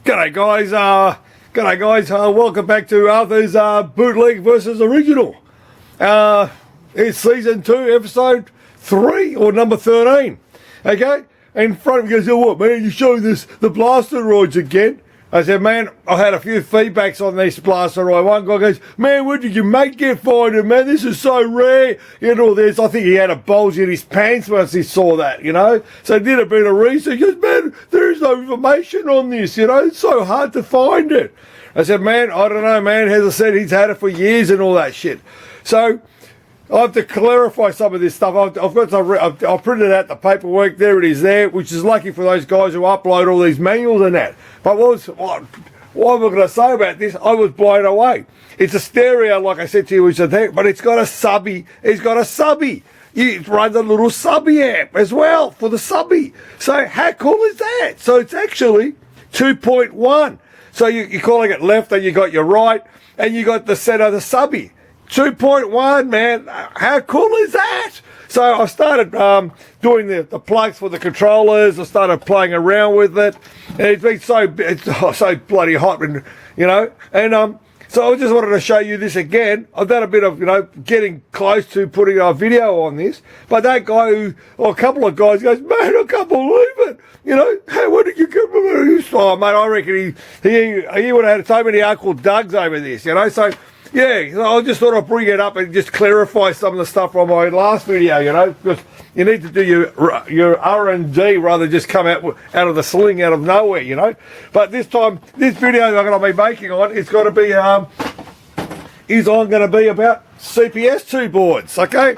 G'day guys, welcome back to Arthur's Bootleg versus Original. It's season 2, episode 3, or number 13, okay? And front of me goes, oh what man, you showing this, the blasteroids again? I said, man, I had a few feedbacks on this blasteroid. One guy goes, man, where did your mate get finding, man? This is so rare. You know, I think he had a bulge in his pants once he saw that, you know. So he did a bit of research. He goes, man, there is no information on this, you know. It's so hard to find it. I said, man, I don't know, man. As I said, he's had it for years and all that shit. So I have to clarify some of this stuff. I've printed out the paperwork. There it is there, which is lucky for those guys who upload all these manuals and that. But what am I going to say about this? I was blown away. It's a stereo, like I said to you, which I think, but it's got a subby. It's got a subby. You run the little subby amp as well for the subby. So how cool is that? So it's actually 2.1. So you're calling it left, and you got your right, and you got the center, the subby. 2.1, man. How cool is that? So I started doing the plugs for the controllers. I started playing around with it, and it's been so bloody hot, and you know. And so I just wanted to show you this again. I've done a bit of, you know, getting close to putting a video on this. But that guy, or a couple of guys, goes, man, I can't believe it. You know, hey, where did you get from this? Oh, mate, I reckon he would have had so many Uncle Dougs over this, you know. So yeah, so I just thought I'd bring it up and just clarify some of the stuff from my last video, you know, because you need to do your R&D rather than just come out of the sling out of nowhere, you know. But this time, this video I'm going to be making on is going to be about CPS2 boards, okay?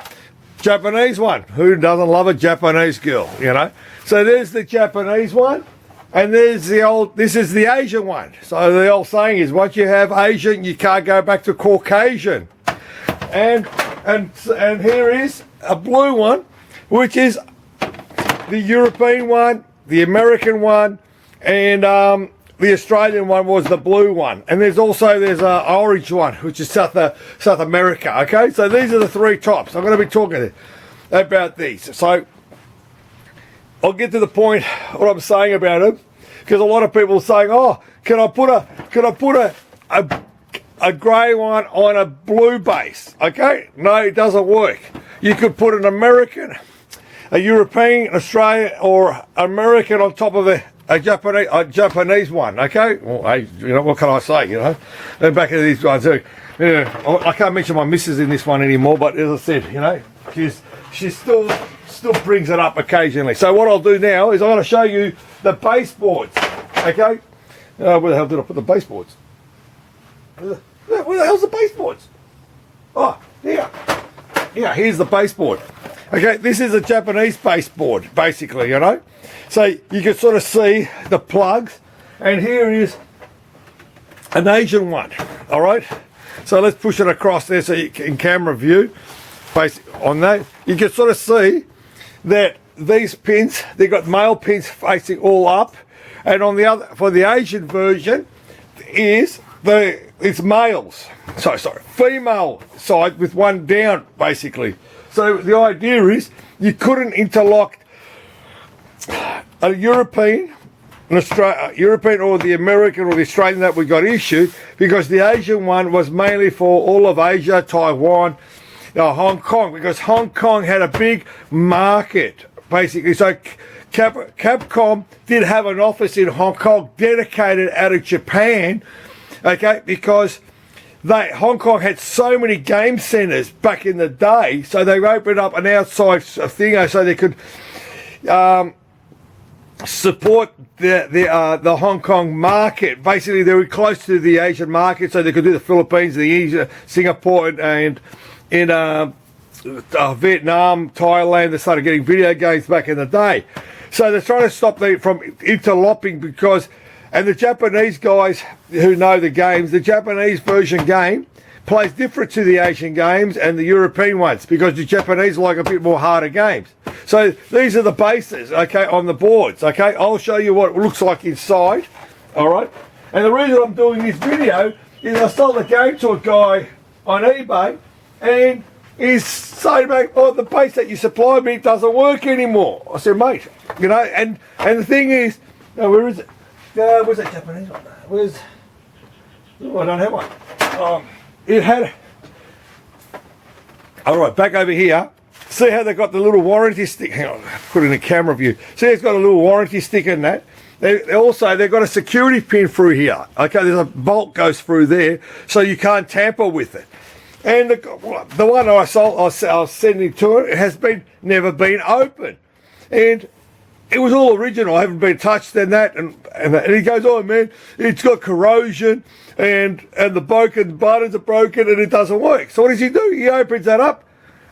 Japanese one. Who doesn't love a Japanese girl, you know? So there's the Japanese one. And there's this is the Asian one. So the old saying is, once you have Asian, you can't go back to Caucasian. And here is a blue one, which is the European one, the American one, and the Australian one was the blue one. And there's a orange one, which is South America. Okay, so these are the three tops. I'm going to be talking about these. So I'll get to the point what I'm saying about it, because a lot of people are saying, oh, can I put a grey one on a blue base? Okay, no, it doesn't work. You could put an American, a European, Australian, or American on top of a Japanese one. Okay, well, hey, you know, what can I say? You know, and back to these guys. Yeah, I can't mention my missus in this one anymore, but as I said, you know, she's still brings it up occasionally. So what I'll do now is I'm going to show you the baseboards. Okay, where the hell did I put the baseboards? Where the hell's the baseboards? Oh, yeah, here's the baseboard. Okay, this is a Japanese baseboard, basically, you know. So you can sort of see the plugs, and here is an Asian one. All right, so let's push it across there so you can camera view. On that, you can sort of see that these pins, they've got male pins facing all up, and on the other, for the Asian version, it's males. Sorry, female side with one down, basically. So the idea is you couldn't interlock a European or the American or the Australian that we got issued, because the Asian one was mainly for all of Asia, Taiwan, Hong Kong, because Hong Kong had a big market, basically. So CAPCOM did have an office in Hong Kong dedicated out of Japan, okay, because Hong Kong had so many game centers back in the day, so they opened up an outside thing so they could support the Hong Kong market. Basically, they were close to the Asian market, so they could do the Philippines, Singapore, and in Vietnam, Thailand. They started getting video games back in the day. So they're trying to stop them from interlocking, because, and the Japanese guys who know the games, the Japanese version game plays different to the Asian games and the European ones, because the Japanese like a bit more harder games. So these are the bases, okay, on the boards, okay. I'll show you what it looks like inside, all right. And the reason I'm doing this video is I sold the game to a guy on eBay, and he's saying, mate, oh, the base that you supplied me doesn't work anymore. I said, mate, you know, and the thing is, where is it? Where's that Japanese one? Where's... Oh, I don't have one. It had... Alright, back over here. See how they got the little warranty stick? Hang on, put it in a camera view. See, it's got a little warranty stick in that. They've got a security pin through here. Okay, there's a bolt goes through there, so you can't tamper with it. And the one I was sending to it has never been opened. And it was all original. I haven't been touched and that. And he goes, oh man, it's got corrosion and the broken buttons are broken and it doesn't work. So what does he do? He opens that up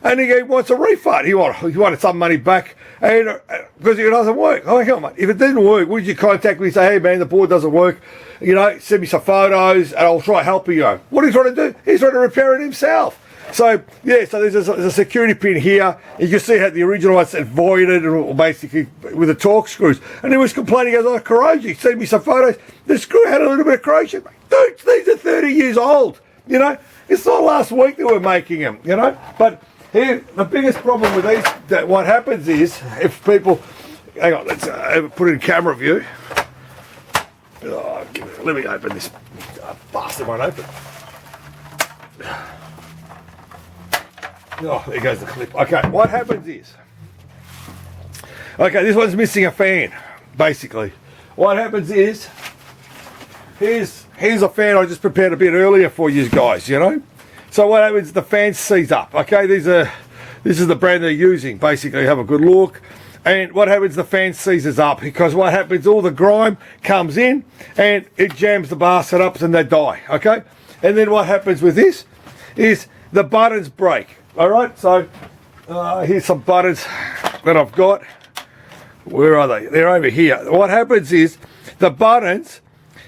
and he wants a refund. He wanted some money back and because it doesn't work. Oh, hell, mate. If it didn't work, would you contact me and say, hey man, the board doesn't work? You know, send me some photos and I'll try helping you. What he's trying to do? He's trying to repair it himself. So, yeah, so there's a security pin here. You can see how the original one's voided and basically with the torque screws. And he was complaining, he goes, oh, corrosion. Send me some photos. The screw had a little bit of corrosion. Dude, these are 30 years old. You know, it's not last week they were making them, you know. But here, the biggest problem with these, that what happens is, if people, hang on, let's put it in camera view. Oh, let me open this. Bastard won't open. Oh, there goes the clip. Okay, what happens is, okay, this one's missing a fan, basically. What happens is, here's a fan I just prepared a bit earlier for you guys, you know. So what happens, the fan seize up, okay? This is the brand they're using, basically. Have a good look. And what happens, the fan seizes up, because what happens, all the grime comes in and it jams the bastard up and they die, okay? And then what happens with this is the buttons break, all right? So here's some buttons that I've got. Where are they? They're over here. What happens is the buttons,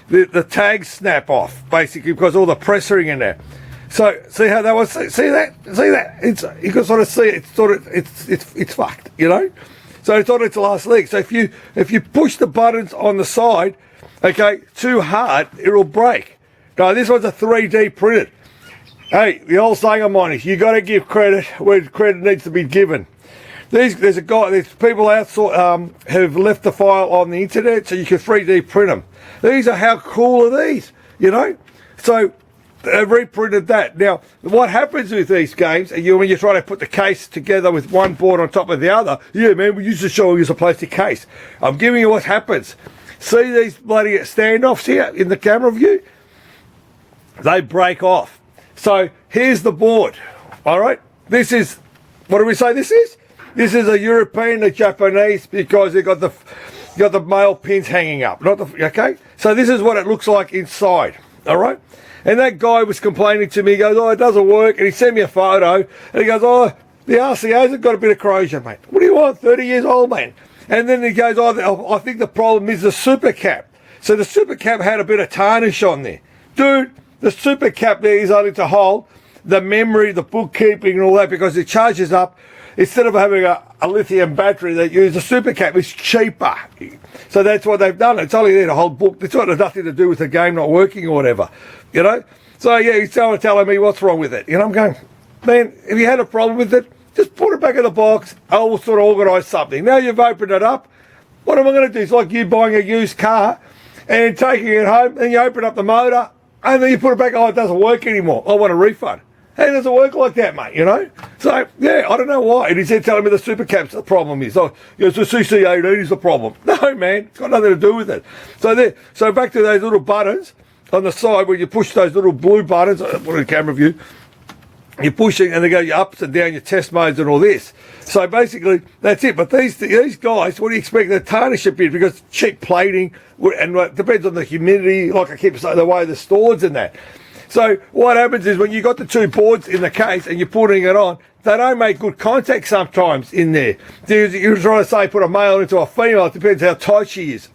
the tags snap off, basically, because all the pressuring in there. So see how that was? See that? You can sort of see it. It's fucked, you know. So it's on its last leg. So if you push the buttons on the side, okay, too hard, it'll break. Now this one's a 3D printed. Hey, the old saying of mine is, you got to give credit where credit needs to be given. There's people out have left the file on the internet, so you can 3D print them. These are, how cool are these? You know, so. They've reprinted that. Now, what happens with these games, when you try to put the case together with one board on top of the other, yeah, man, we used to show you a plastic case. I'm giving you what happens. See these bloody standoffs here in the camera view? They break off. So, here's the board, all right? This is, what do we say this is? This is a European, a Japanese, because they've got the male pins hanging up. Okay? So, this is what it looks like inside, all right? And that guy was complaining to me. He goes, oh, it doesn't work. And he sent me a photo. And he goes, oh, the RCA's have got a bit of corrosion, mate. What do you want? 30 years old, man. And then he goes, oh, I think the problem is the super cap. So the super cap had a bit of tarnish on there. Dude, the super cap there is only to hold the memory, the bookkeeping and all that, because it charges up. Instead of having a lithium battery, they use a super cap. It's cheaper. So that's what they've done. It's only there to hold book. It's got nothing to do with the game not working or whatever, you know. So yeah, he's telling me what's wrong with it. You know, I'm going, man, if you had a problem with it, just put it back in the box. I'll sort of organise something. Now you've opened it up. What am I going to do? It's like you buying a used car and taking it home, and you open up the motor, and then you put it back. Oh, it doesn't work anymore. I want a refund. Hey, it doesn't work like that, mate, you know? So, yeah, I don't know why. And he said, telling me the super cap's the problem is. Oh, it's the CC18 is the problem. No, man, it's got nothing to do with it. So back to those little buttons on the side where you push those little blue buttons, I'll put it in camera view, you're pushing and they go your ups and down, your test modes and all this. So basically, that's it. But these guys, what do you expect? They tarnish a bit because cheap plating, and it depends on the humidity, like I keep saying, the way the storage and that. So what happens is when you got the two boards in the case and you're putting it on, they don't make good contact sometimes in there. You're trying to say put a male into a female, it depends how tight she is.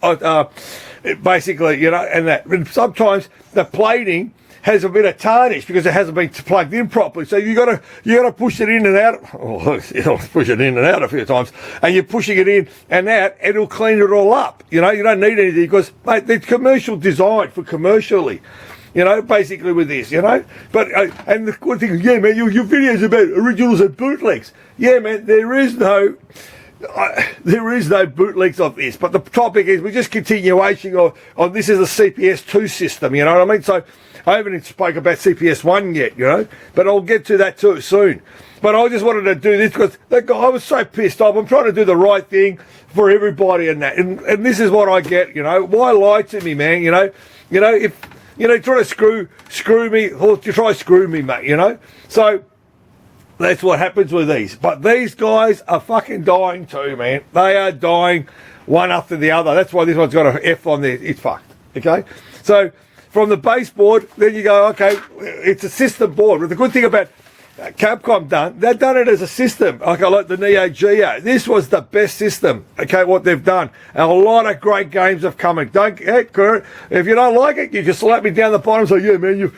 Basically, you know, and that. And sometimes the plating has a bit of tarnish because it hasn't been plugged in properly. So you got to push it in and out. Oh, you'll push it in and out a few times, and you're pushing it in and out. It'll clean it all up. You know, you don't need anything because, mate, they're commercial designed for commercially. You know, basically with this, you know. But, and the good thing is, yeah, man, your videos about originals and bootlegs. Yeah, man, there is no there is no bootlegs of this, but the topic is we're just continuation of this is a CPS2 system, you know what I mean? So I haven't even spoke about CPS1 yet, you know, but I'll get to that too soon. But I just wanted to do this because that guy, I was so pissed off. I'm trying to do the right thing for everybody and that. And this is what I get, you know. Why lie to me, man, you know? You know, if, you know, try to screw me, or you try to screw me, mate, you know? So that's what happens with these. But these guys are fucking dying too, man. They are dying one after the other. That's why this one's got an F on there. It's fucked, okay? So from the baseboard, then you go, okay, it's a system board. But the good thing about CAPCOM they've done it as a system, okay, like the Neo Geo. This was the best system, okay, what they've done. And a lot of great games have come in. If you don't like it, you can slap me down the bottom and say, yeah, man, you're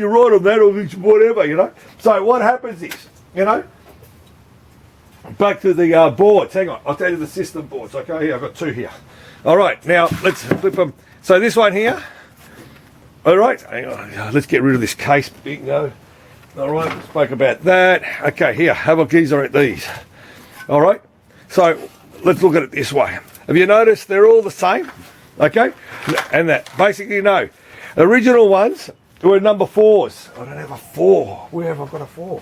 right on that, or whatever, you know. So what happens is, you know, back to the boards. Hang on, I'll tell you the system boards. Okay, here, I've got two here. All right, now let's flip them. So this one here, all right, hang on, let's get rid of this case, bingo. All right, we spoke about that. Okay, here, have a geezer at these. All right, so let's look at it this way. Have you noticed they're all the same? Okay, and that basically, no. The original ones were number 4s. I don't have a 4. Where have I got a 4?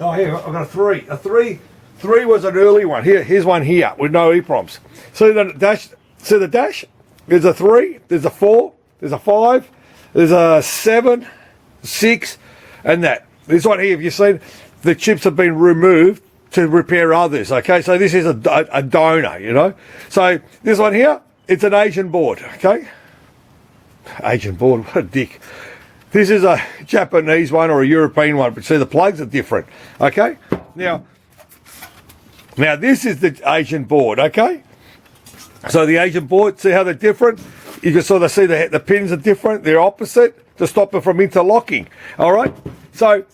Oh, here, I've got a 3. A 3 was an early one. Here's one here with no EPROMs. See the dash? See the dash? There's a 3, there's a 4, there's a 5, there's a 7, 6, and that. This one here, if you've seen, the chips have been removed to repair others, okay? So this is a donor, you know? So this one here, it's an Asian board, okay? Asian board, what a dick. This is a Japanese one or a European one, but see the plugs are different, okay? Now this is the Asian board, okay? So the Asian board, see how they're different? You can sort of see the pins are different, they're opposite, to stop it from interlocking. All right. So,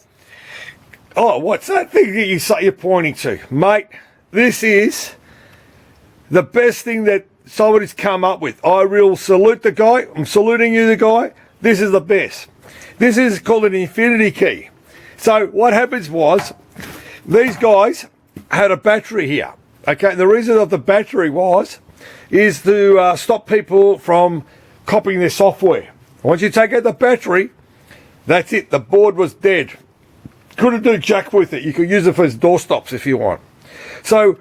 what's that thing that you're pointing to, mate? This is the best thing that somebody's come up with. I will salute the guy. I'm saluting you, the guy. This is the best. This is called an infinity key. So what happens was these guys had a battery here. Okay. And the reason of the battery is to stop people from copying their software. Once you take out the battery, that's it. The board was dead. Couldn't do jack with it. You could use it for doorstops if you want. So,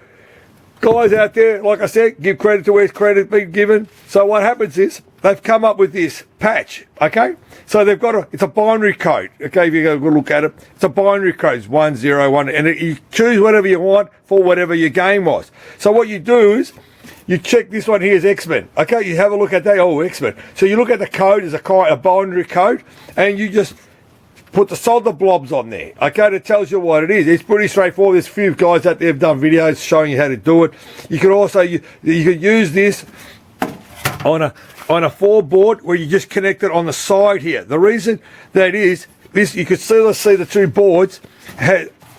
guys out there, like I said, give credit to where credit's been given. So what happens is they've come up with this patch, okay? So they've got it's a binary code, okay? If you go look at it, it's a binary code. It's 1, 0, 1, and you choose whatever you want for whatever your game was. So what you do is, you check this one here is X-Men. Okay, you have a look at that. Oh, X-Men. So you look at the code as a binary code, and you just put the solder blobs on there. Okay, that tells you what it is. It's pretty straightforward. There's a few guys out there have done videos showing you how to do it. You can also you could use this on a 4 board where you just connect it on the side here. The reason that is this, you could see the two boards.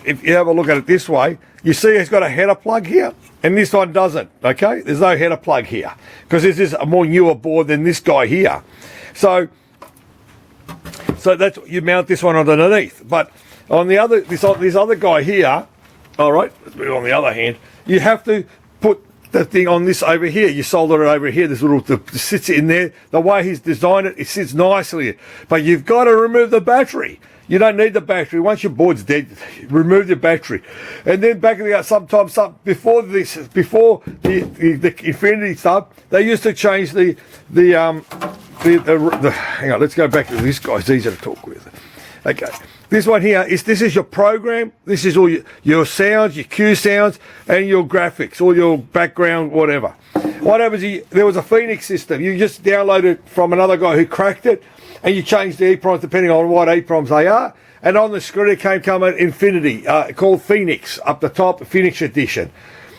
If you have a look at it this way, you see it's got a header plug here. And this one doesn't, okay? There's no header plug here because this is a more newer board than this guy here. So that's you mount this one underneath. But on the other, this other guy here, all right, on the other hand, you have to put the thing on this over here. You solder it over here. This little sits in there. The way he's designed it, it sits nicely. But you've got to remove the battery. You don't need the battery. Once your board's dead, remove the battery. And then back in the sometimes before the infinity stuff, they used to change the hang on, let's go back to this guy. It's easier to talk with. Okay. This one here this is your program. This is all your sounds, your cue sounds, and your graphics, all your background, whatever. What happens? There was a Phoenix system. You just download it from another guy who cracked it. And you change the EPROMs depending on what EPROMs they are. And on the screen it come an Infinity, called Phoenix, up the top, Phoenix Edition.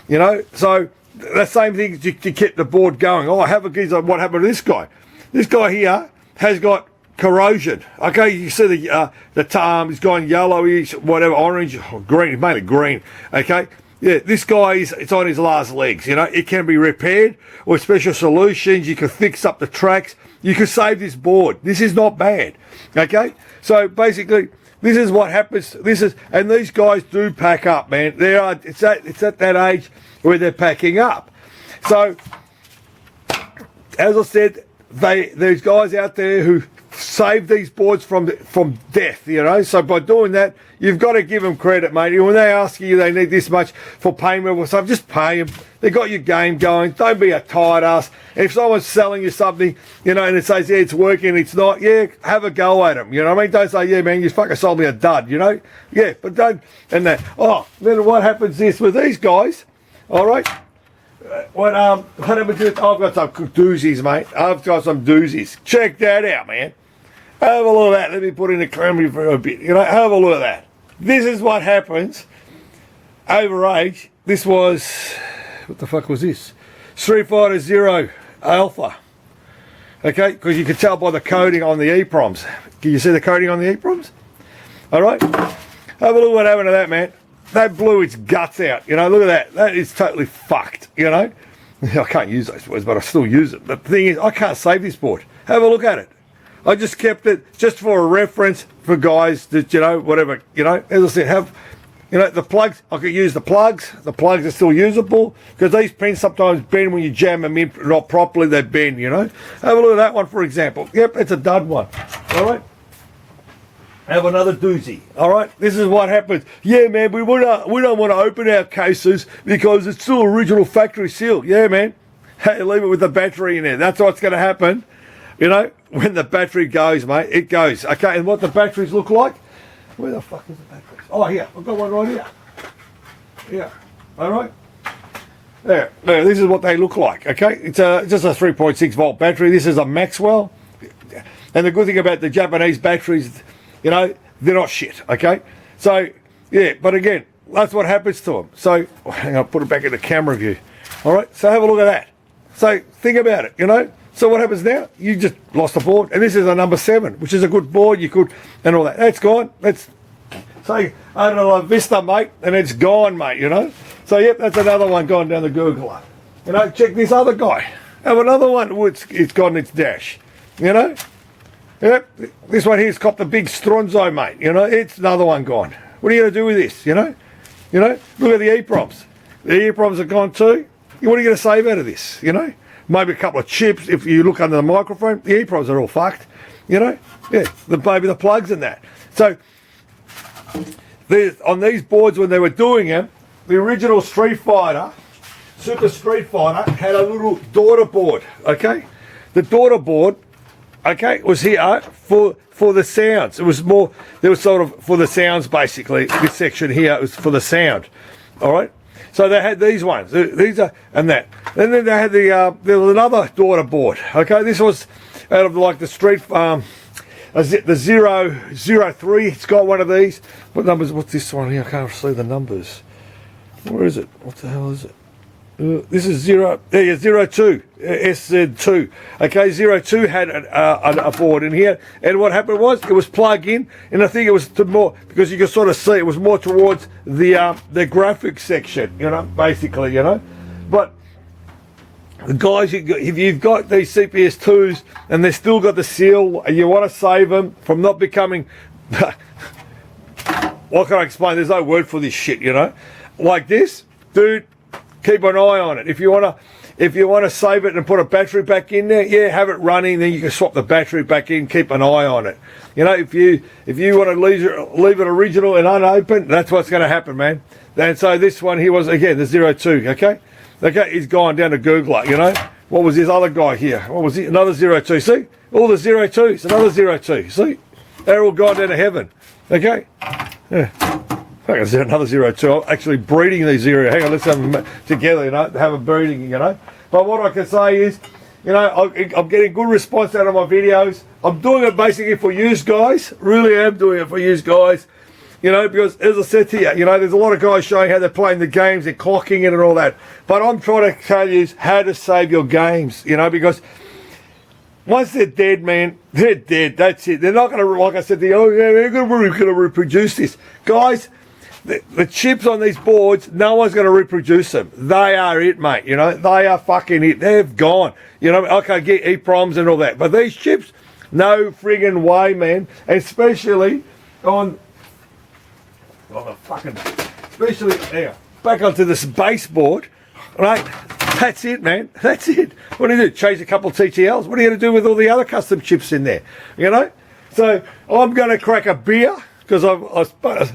You know, so the same thing to keep the board going. Oh, have a geezer, what happened to this guy? This guy here has got corrosion. Okay, you see the tarm, it's gone yellowish, whatever, orange, or green, mainly green. Okay, yeah, this guy it's on his last legs. You know, it can be repaired with special solutions. You can fix up the tracks. You can save this board. This is not bad. Okay, so basically This is what happens. And these guys do pack up, man. It's at that age where they're packing up. So, as I said, there's guys out there who save these boards from death, you know. So by doing that, you've got to give them credit, mate. When they ask you they need this much for payment or something, just pay them. They got your game going. Don't be a tired ass. If someone's selling you something, you know, and it says, yeah, it's working, it's not, yeah, have a go at them. You know what I mean? Don't say, yeah, man, you fucking sold me a dud, you know? Yeah, but don't, and that. Oh, then what happens is with these guys, all right? What happens is, I've got some Doozies, mate. I've got some Doozies. Check that out, man. Have a look at that. Let me put in the camera for a bit. You know, have a look at that. This is what happens over age. This was, what the fuck was this? Street Fighter Zero Alpha. Okay, because you can tell by the coating on the EPROMs. Can you see the coating on the EPROMs? All right. Have a look what happened to that, man. That blew its guts out. You know, look at that. That is totally fucked, you know. I can't use those words, but I still use it. But the thing is, I can't save this board. Have a look at it. I just kept it just for a reference for guys that, you know, whatever, you know, as I said, you know, the plugs, I could use the plugs. The plugs are still usable because these pins sometimes bend when you jam them in not properly, they bend, you know. Have a look at that one, for example. Yep, it's a dud one. All right. Have another doozy. All right, this is what happens. Yeah, man, we don't want to open our cases because it's still original factory seal. Yeah, man. Hey, leave it with the battery in there. That's what's going to happen. You know, when the battery goes, mate, it goes. Okay, and what the batteries look like? Where the fuck is the batteries? Oh, here. I've got one right here. Yeah. All right. There. This is what they look like. Okay, it's just a 3.6 volt battery. This is a Maxwell. And the good thing about the Japanese batteries, you know, they're not shit, okay? So, yeah, but again, that's what happens to them. So, hang on, put it back in the camera view. All right, so have a look at that. So, think about it, you know? So what happens now? You just lost a board, and this is a number 7, which is a good board. You could, and all that. That's gone. Let's say, I don't know, Vista, mate, and it's gone, mate, you know? So, yep, that's another one gone down the Googler. You know, check this other guy. Have another one. Oh, it's gone its dash, you know? Yep, this one here's got the big Stronzo, mate. You know, it's another one gone. What are you going to do with this, you know? You know, look at the EPROMs. The EPROMs are gone too. What are you going to save out of this, you know? Maybe a couple of chips if you look under the microphone. The EPROMs are all fucked, you know? Yeah, maybe the plugs and that. So, on these boards when they were doing them, the original Street Fighter, Super Street Fighter, had a little daughter board, okay? The daughter board, okay, was here for the sounds. It was more, there was sort of for the sounds basically. This section here was for the sound. All right. So they had these ones. These are and that. And then they had there was another daughter board. Okay, this was out of like the street the 003. It's got one of these. What numbers? What's this one here? I can't see the numbers. Where is it? What the hell is it? This is 02, SZ2. Okay, 02 had a board in here, and what happened was it was plug in, and I think it was to more because you can sort of see it was more towards the graphics section, you know, basically, you know. But the guys, if you've got these CPS2s and they've still got the seal, and you want to save them from not becoming, what can I explain? There's no word for this shit, you know, like this, dude. Keep an eye on it. If you want to save it and put a battery back in there, yeah, have it running. Then you can swap the battery back in. Keep an eye on it. You know, if you want to leave it original and unopened, that's what's going to happen, man. And so this one here was again the 02. Okay, he's gone down to Googler. You know, what was this other guy here? What was it? Another 02. See, all the 02s. Another 02. See, they're all gone down to heaven. Okay, yeah. There's another 02. I'm actually breeding these zero. Hang on, let's have them together, you know, have a breeding, you know. But what I can say is, you know, I'm getting good response out of my videos. I'm doing it basically for you guys. Really am doing it for you guys. You know, because as I said to you, you know, there's a lot of guys showing how they're playing the games, they're clocking it and all that. But I'm trying to tell you how to save your games, you know, because once they're dead, man, they're dead. That's it. They're not going to, like I said to you, oh, yeah, they're going to reproduce this. Guys, the chips on these boards, no one's going to reproduce them. They are it, mate. You know, they are fucking it. They've gone. You know, okay, get EPROMs and all that. But these chips, no friggin' way, man. Especially on on the fucking, especially there. Back onto this baseboard, right? That's it, man. That's it. What do you do? Change a couple of TTLs? What are you going to do with all the other custom chips in there? You know? So I'm going to crack a beer because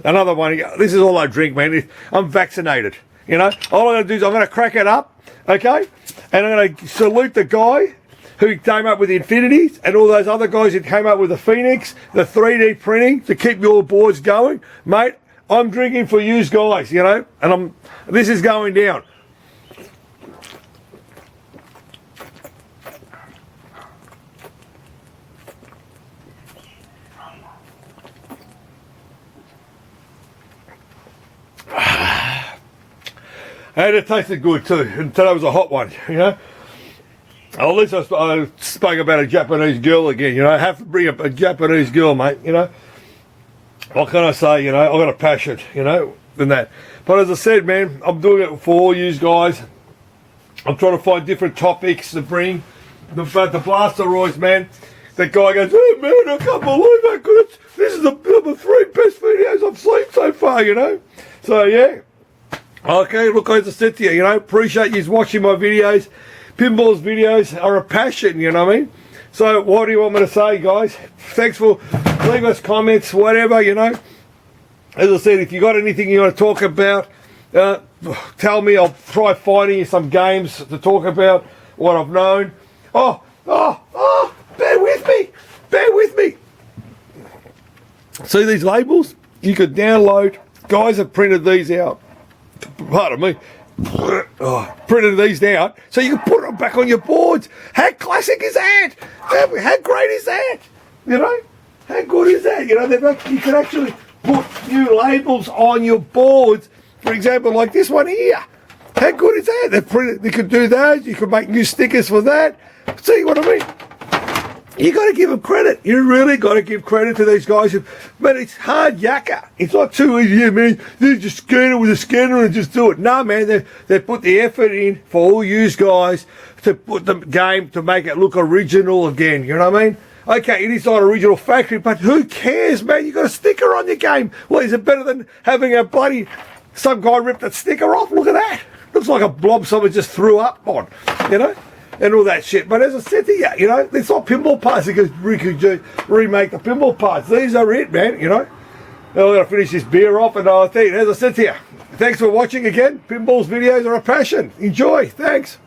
another one. This is all I drink, man. I'm vaccinated. You know? All I'm going to do is I'm going to crack it up, okay? And I'm going to salute the guy who came up with the Infinities and all those other guys who came up with the Phoenix, the 3D printing to keep your boards going. Mate, I'm drinking for you guys, you know, and this is going down. And it tasted good too, and today was a hot one, you know. At least I spoke about a Japanese girl again, you know. I have to bring up a Japanese girl, mate, you know. What can I say, you know? I've got a passion, you know, than that. But as I said, man, I'm doing it for all you guys. I'm trying to find different topics to bring. The Blasteroids, man. That guy goes, oh, man, I can't believe how good this is the number 3 best videos I've seen so far, you know. So, yeah. Okay, look, as I said to you, you know, appreciate you watching my videos. Pinball's videos are a passion, you know what I mean? So what do you want me to say, guys? Thanks for leaving us comments, whatever, you know. As I said, if you got anything you want to talk about, tell me. I'll try finding you some games to talk about, what I've known. Oh, bear with me. Bear with me. See these labels? You could download. Guys have printed these out. Pardon me. Printed these out so you can put them back on your boards. How classic is that? How great is that? You know, how good is that? You know, you can actually put new labels on your boards. For example, like this one here. How good is that? They could do those. You could make new stickers for that. See what I mean? You got to give them credit. You really got to give credit to these guys. But it's hard yakka. It's not too easy. Yeah, man, they just scan it with a scanner and just do it. No, man, they put the effort in for all you guys to put the game to make it look original again. You know what I mean? Okay, it is not original factory, but who cares, man? You got a sticker on your game. Well, is it better than having some guy ripped that sticker off? Look at that. Looks like a blob someone just threw up on, you know? And all that shit. But as I said to you, you know, it's not pinball parts because we could remake the pinball parts. These are it, man, you know. Now I've got to finish this beer off and I think, as I said to you, thanks for watching again. Pinball's videos are a passion. Enjoy. Thanks.